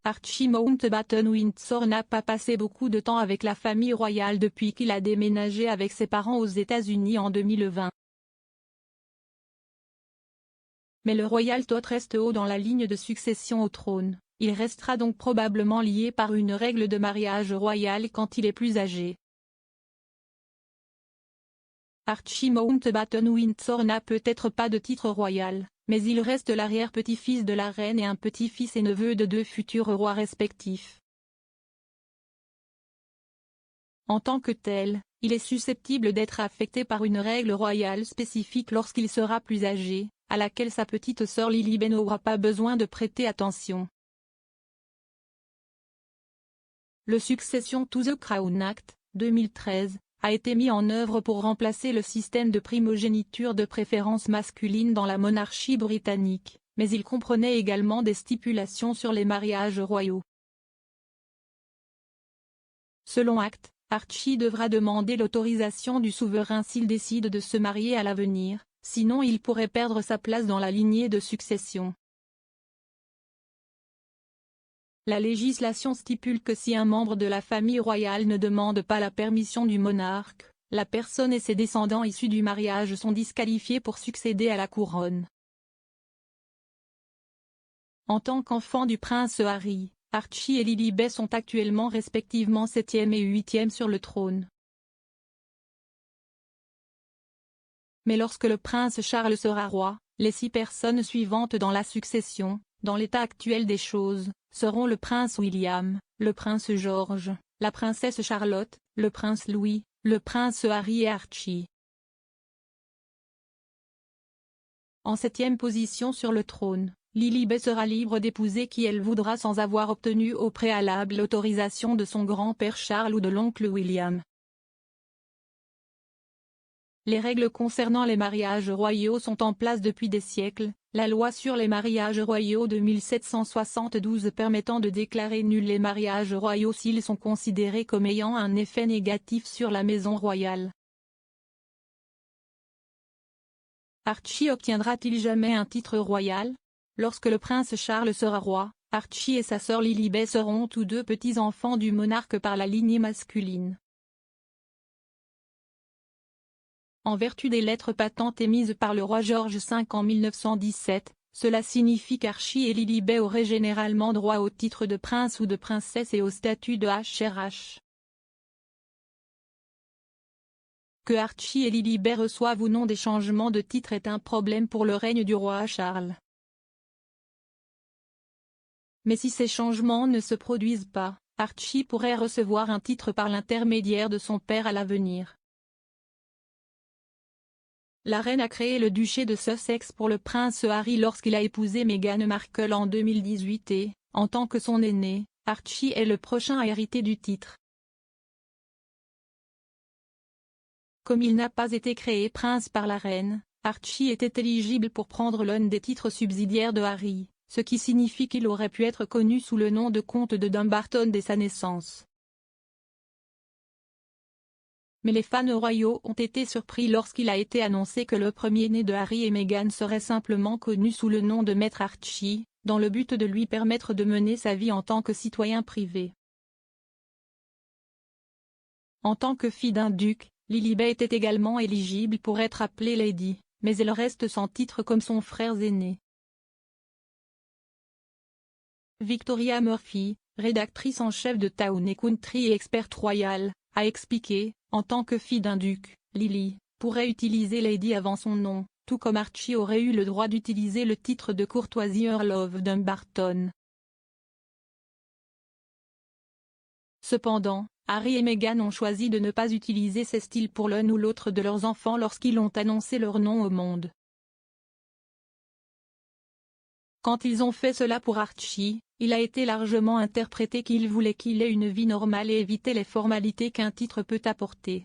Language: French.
Archie Mountbatten-Windsor n'a pas passé beaucoup de temps avec la famille royale depuis qu'il a déménagé avec ses parents aux États-Unis en 2020. Mais le Royal Tot reste haut dans la ligne de succession au trône, il restera donc probablement lié par une règle de mariage royal quand il est plus âgé. Archie Mountbatten-Windsor n'a peut-être pas de titre royal, mais il reste l'arrière-petit-fils de la reine et un petit-fils et neveu de deux futurs rois respectifs. En tant que tel, il est susceptible d'être affecté par une règle royale spécifique lorsqu'il sera plus âgé, à laquelle sa petite sœur Lilibet n'aura pas besoin de prêter attention. Le Succession to the Crown Act, 2013, a été mis en œuvre pour remplacer le système de primogéniture de préférence masculine dans la monarchie britannique, mais il comprenait également des stipulations sur les mariages royaux. Selon Act, Archie devra demander l'autorisation du souverain s'il décide de se marier à l'avenir, sinon il pourrait perdre sa place dans la lignée de succession. La législation stipule que si un membre de la famille royale ne demande pas la permission du monarque, la personne et ses descendants issus du mariage sont disqualifiés pour succéder à la couronne. En tant qu'enfant du prince Harry, Archie et Lilibet sont actuellement respectivement 7e et 8e sur le trône. Mais lorsque le prince Charles sera roi, les 6 personnes suivantes dans la succession, dans l'état actuel des choses, seront le prince William, le prince George, la princesse Charlotte, le prince Louis, le prince Harry et Archie. En 7e position sur le trône, Lilibet sera libre d'épouser qui elle voudra sans avoir obtenu au préalable l'autorisation de son grand-père Charles ou de l'oncle William. Les règles concernant les mariages royaux sont en place depuis des siècles, la loi sur les mariages royaux de 1772 permettant de déclarer nuls les mariages royaux s'ils sont considérés comme ayant un effet négatif sur la maison royale. Archie obtiendra-t-il jamais un titre royal? Lorsque le prince Charles sera roi, Archie et sa sœur Lilibet seront tous deux petits-enfants du monarque par la lignée masculine. En vertu des lettres patentes émises par le roi George V en 1917, cela signifie qu'Archie et Lilibet auraient généralement droit au titre de prince ou de princesse et au statut de HRH. Que Archie et Lilibet reçoivent ou non des changements de titre est un problème pour le règne du roi Charles. Mais si ces changements ne se produisent pas, Archie pourrait recevoir un titre par l'intermédiaire de son père à l'avenir. La reine a créé le duché de Sussex pour le prince Harry lorsqu'il a épousé Meghan Markle en 2018 et, en tant que son aîné, Archie est le prochain à hériter du titre. Comme il n'a pas été créé prince par la reine, Archie était éligible pour prendre l'un des titres subsidiaires de Harry, ce qui signifie qu'il aurait pu être connu sous le nom de comte de Dumbarton dès sa naissance. Mais les fans royaux ont été surpris lorsqu'il a été annoncé que le premier-né de Harry et Meghan serait simplement connu sous le nom de Maître Archie, dans le but de lui permettre de mener sa vie en tant que citoyen privé. En tant que fille d'un duc, Lilibet était également éligible pour être appelée Lady, mais elle reste sans titre comme son frère aîné. Victoria Murphy, rédactrice en chef de Town & Country et experte royale, a expliqué, en tant que fille d'un duc, Lily pourrait utiliser Lady avant son nom, tout comme Archie aurait eu le droit d'utiliser le titre de courtoisie Earl of Dumbarton. Cependant, Harry et Meghan ont choisi de ne pas utiliser ces styles pour l'un ou l'autre de leurs enfants lorsqu'ils ont annoncé leur nom au monde. Quand ils ont fait cela pour Archie, il a été largement interprété qu'ils voulaient qu'il ait une vie normale et éviter les formalités qu'un titre peut apporter.